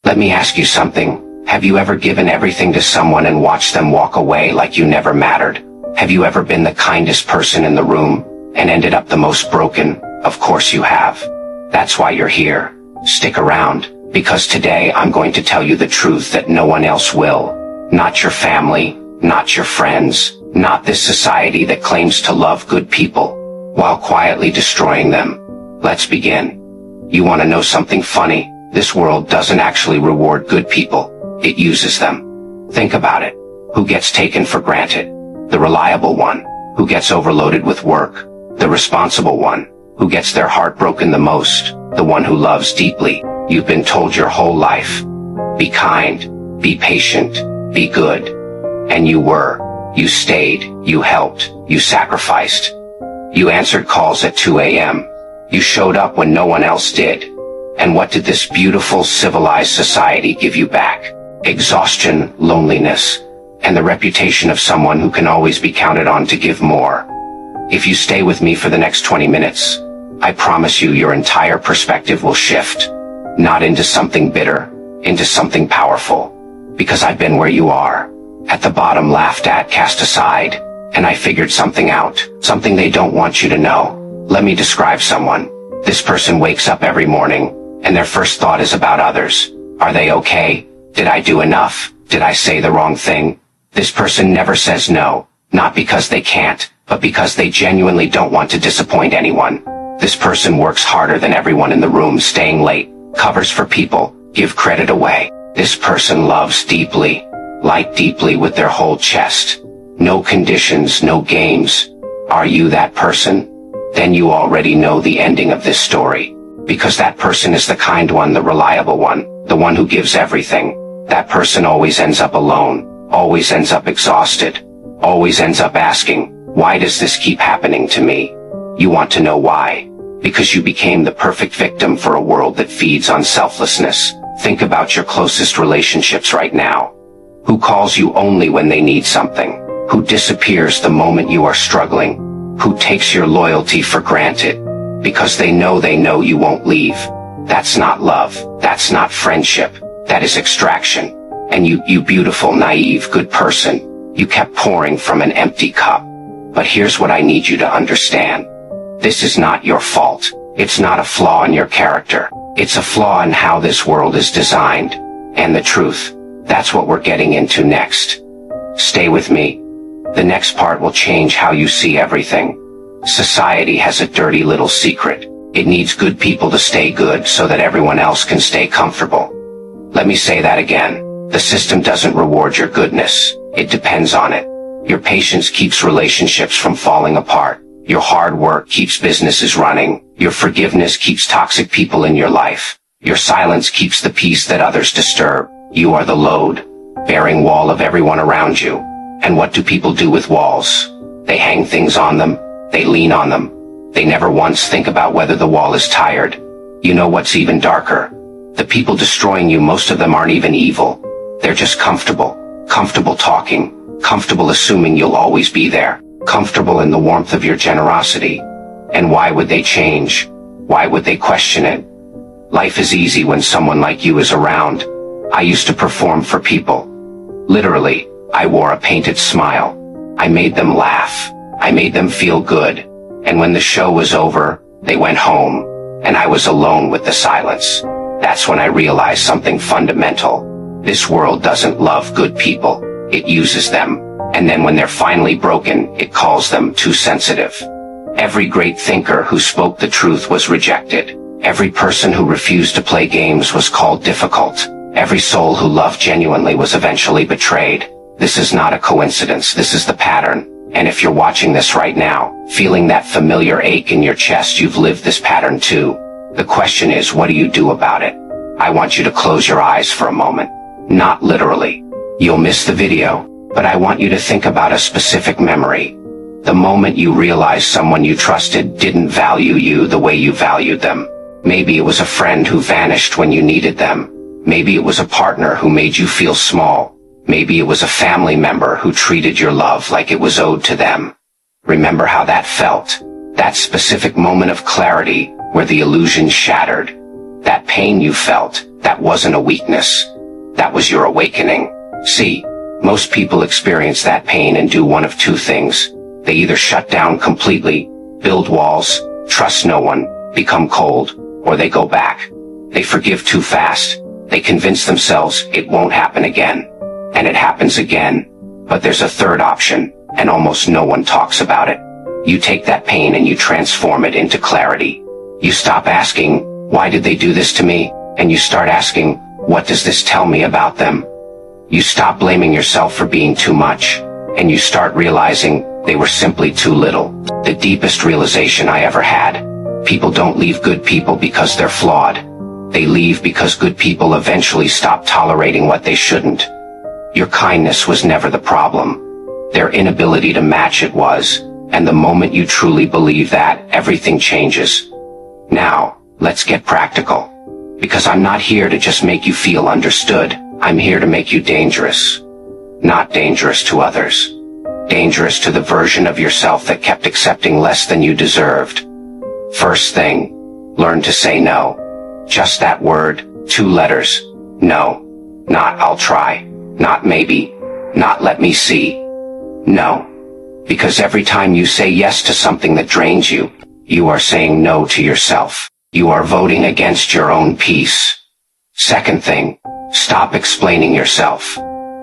Let me ask you something. Have you ever given everything to someone and watched them walk away like you never mattered? Have you ever been the kindest person in the room and ended up the most broken? Of course you have. That's why you're here. Stick around, because today I'm going to tell you the truth that no one else will. Not your family, not your friends, not this society that claims to love good people, while quietly destroying them. Let's begin. You want to know something funny? This world doesn't actually reward good people. It uses them. Think about it. Who gets taken for granted? The reliable one. Who gets overloaded with work? The responsible one. Who gets their heart broken the most? The one who loves deeply. You've been told your whole life. Be kind. Be patient. Be good. And you were. You stayed. You helped. You sacrificed. You answered calls at 2 a.m. You showed up when no one else did. And what did this beautiful, civilized society give you back? Exhaustion, loneliness, and the reputation of someone who can always be counted on to give more. If you stay with me for the next 20 minutes, I promise you your entire perspective will shift. Not into something bitter, into something powerful. Because I've been where you are. At the bottom, laughed at, cast aside. And I figured something out. Something they don't want you to know. Let me describe someone. This person wakes up every morning, and their first thought is about others. Are they okay? Did I do enough? Did I say the wrong thing? This person never says no. Not because they can't, but because they genuinely don't want to disappoint anyone. This person works harder than everyone in the room, staying late, covers for people, give credit away. This person loves deeply, like deeply with their whole chest. No conditions, no games. Are you that person? Then you already know the ending of this story. Because that person is the kind one, the reliable one, the one who gives everything. That person always ends up alone, always ends up exhausted, always ends up asking, why does this keep happening to me? You want to know why? Because you became the perfect victim for a world that feeds on selflessness. Think about your closest relationships right now. Who calls you only when they need something? Who disappears the moment you are struggling? Who takes your loyalty for granted? Because they know you won't leave. That's not love. That's not friendship. That is extraction. And you beautiful, naive, good person, you kept pouring from an empty cup. But here's what I need you to understand. This is not your fault. It's not a flaw in your character. It's a flaw in how this world is designed. And the truth, that's what we're getting into next. Stay with me. The next part will change how you see everything. Society has a dirty little secret. It needs good people to stay good so that everyone else can stay comfortable. Let me say that again. The system doesn't reward your goodness. It depends on it. Your patience keeps relationships from falling apart. Your hard work keeps businesses running. Your forgiveness keeps toxic people in your life. Your silence keeps the peace that others disturb. You are the load, bearing wall of everyone around you. And what do people do with walls? They hang things on them. They lean on them. They never once think about whether the wall is tired. You know what's even darker? The people destroying you, most of them aren't even evil. They're just comfortable. Comfortable talking. Comfortable assuming you'll always be there. Comfortable in the warmth of your generosity. And why would they change? Why would they question it? Life is easy when someone like you is around. I used to perform for people. Literally, I wore a painted smile. I made them laugh. I made them feel good. And when the show was over, they went home. And I was alone with the silence. That's when I realized something fundamental. This world doesn't love good people. It uses them. And then when they're finally broken, it calls them too sensitive. Every great thinker who spoke the truth was rejected. Every person who refused to play games was called difficult. Every soul who loved genuinely was eventually betrayed. This is not a coincidence. This is the pattern. And if you're watching this right now, feeling that familiar ache in your chest, you've lived this pattern too. The question is, what do you do about it? I want you to close your eyes for a moment. Not literally. You'll miss the video, but I want you to think about a specific memory. The moment you realized someone you trusted didn't value you the way you valued them. Maybe it was a friend who vanished when you needed them. Maybe it was a partner who made you feel small. Maybe it was a family member who treated your love like it was owed to them. Remember how that felt? That specific moment of clarity where the illusion shattered. That pain you felt, That wasn't a weakness. That was your awakening. See, most people experience that pain and do one of two things. They either shut down completely, build walls, trust no one, become cold, or they go back. They forgive too fast. They convince themselves it won't happen again. And it happens again. But there's a third option, and almost no one talks about it. You take that pain and you transform it into clarity. You stop asking, why did they do this to me? And you start asking, what does this tell me about them? You stop blaming yourself for being too much, and you start realizing they were simply too little. The deepest realization I ever had. People don't leave good people because they're flawed. They leave because good people eventually stop tolerating what they shouldn't. Your kindness was never the problem. Their inability to match it was, and the moment you truly believe that, everything changes. Now, let's get practical. Because I'm not here to just make you feel understood. I'm here to make you dangerous. Not dangerous to others. Dangerous to the version of yourself that kept accepting less than you deserved. First thing, learn to say no. Just that word, 2 letters. No. Not I'll try. Not maybe. Not let me see. No. Because every time you say yes to something that drains you, you are saying no to yourself. You are voting against your own peace. Second thing, stop explaining yourself.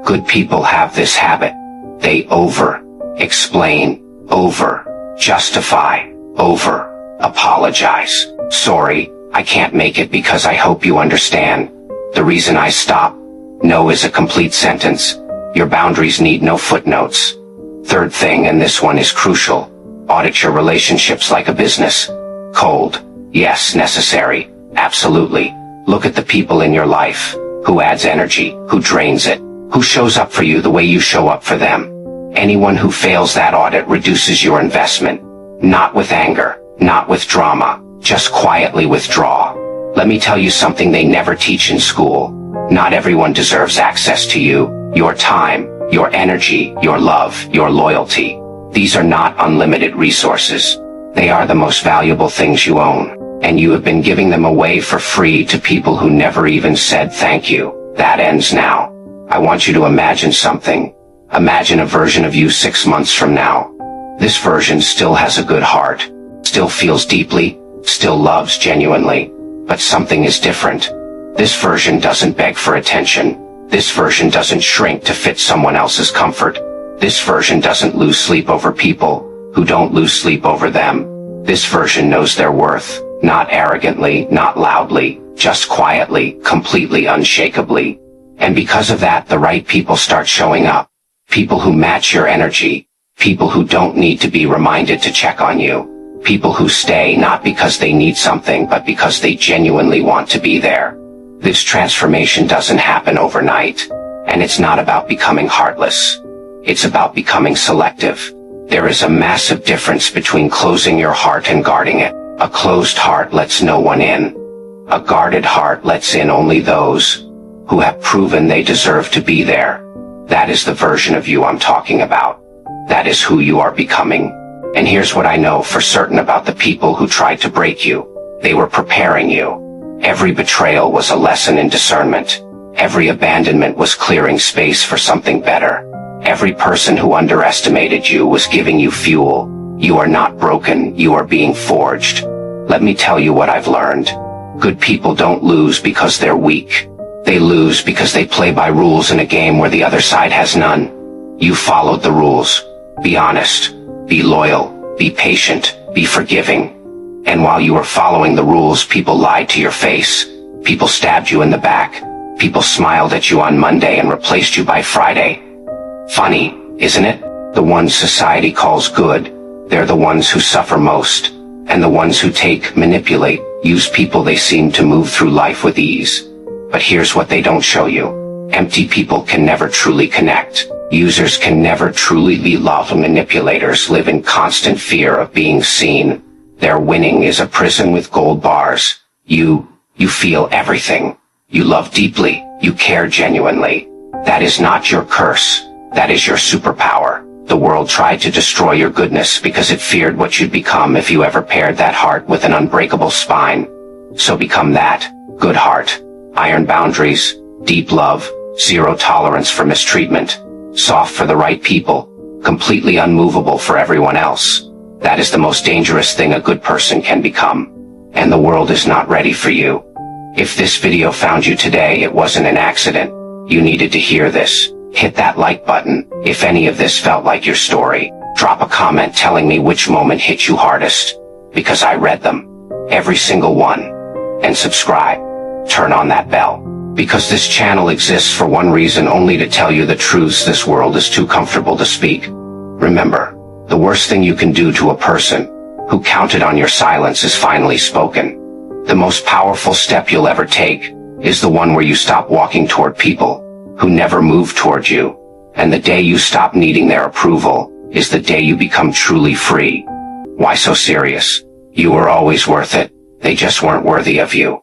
Good people have this habit. They over-explain, over-justify, over-apologize. Sorry, I can't make it because I hope you understand. The reason I stop. No is a complete sentence. Your boundaries need no footnotes. Third thing, and this one is crucial. Audit your relationships like a business. Cold. Yes, necessary. Absolutely. Look at the people in your life. Who adds energy? Who drains it? Who shows up for you the way you show up for them? Anyone who fails that audit reduces your investment. Not with anger. Not with drama. Just quietly withdraw. Let me tell you something they never teach in school. Not everyone deserves access to you, your time, your energy, your love, your loyalty. These are not unlimited resources. They are the most valuable things you own, and you have been giving them away for free to people who never even said thank you. That ends now. I want you to imagine something. Imagine a version of you 6 months from now. This version still has a good heart, still feels deeply, still loves genuinely, but something is different. This version doesn't beg for attention. This version doesn't shrink to fit someone else's comfort. This version doesn't lose sleep over people who don't lose sleep over them. This version knows their worth, not arrogantly, not loudly, just quietly, completely unshakably. And because of that, the right people start showing up. People who match your energy. People who don't need to be reminded to check on you. People who stay not because they need something, but because they genuinely want to be there. This transformation doesn't happen overnight, and it's not about becoming heartless. It's about becoming selective. There is a massive difference between closing your heart and guarding it. A closed heart lets no one in. A guarded heart lets in only those who have proven they deserve to be there. That is the version of you I'm talking about. That is who you are becoming. And here's what I know for certain about the people who tried to break you. They were preparing you. Every betrayal was a lesson in discernment. Every abandonment was clearing space for something better. Every person who underestimated you was giving you fuel. You are not broken, you are being forged. Let me tell you what I've learned. Good people don't lose because they're weak. They lose because they play by rules in a game where the other side has none. You followed the rules. Be honest. Be loyal. Be patient. Be forgiving. And while you were following the rules, people lied to your face. People stabbed you in the back. People smiled at you on Monday and replaced you by Friday. Funny, isn't it? The ones society calls good, they're the ones who suffer most. And the ones who take, manipulate, use people they seem to move through life with ease. But here's what they don't show you. Empty people can never truly connect. Users can never truly be loved. Manipulators live in constant fear of being seen. Their winning is a prison with gold bars. You feel everything. You love deeply. You care genuinely. That is not your curse. That is your superpower. The world tried to destroy your goodness because it feared what you'd become if you ever paired that heart with an unbreakable spine. So become that. Good heart. iron boundaries, deep love, zero tolerance for mistreatment, soft for the right people, completely unmovable for everyone else. That is the most dangerous thing a good person can become. And the world is not ready for you. If this video found you today, it wasn't an accident. You needed to hear this. Hit that like button if any of this felt like your story. Drop a comment telling me which moment hit you hardest, because I read them. Every single one. And subscribe. Turn on that bell. Because this channel exists for one reason only, to tell you the truths this world is too comfortable to speak. Remember, the worst thing you can do to a person who counted on your silence is finally spoken. The most powerful step you'll ever take is the one where you stop walking toward people who never moved toward you. And the day you stop needing their approval is the day you become truly free. Why so serious? You were always worth it. They just weren't worthy of you.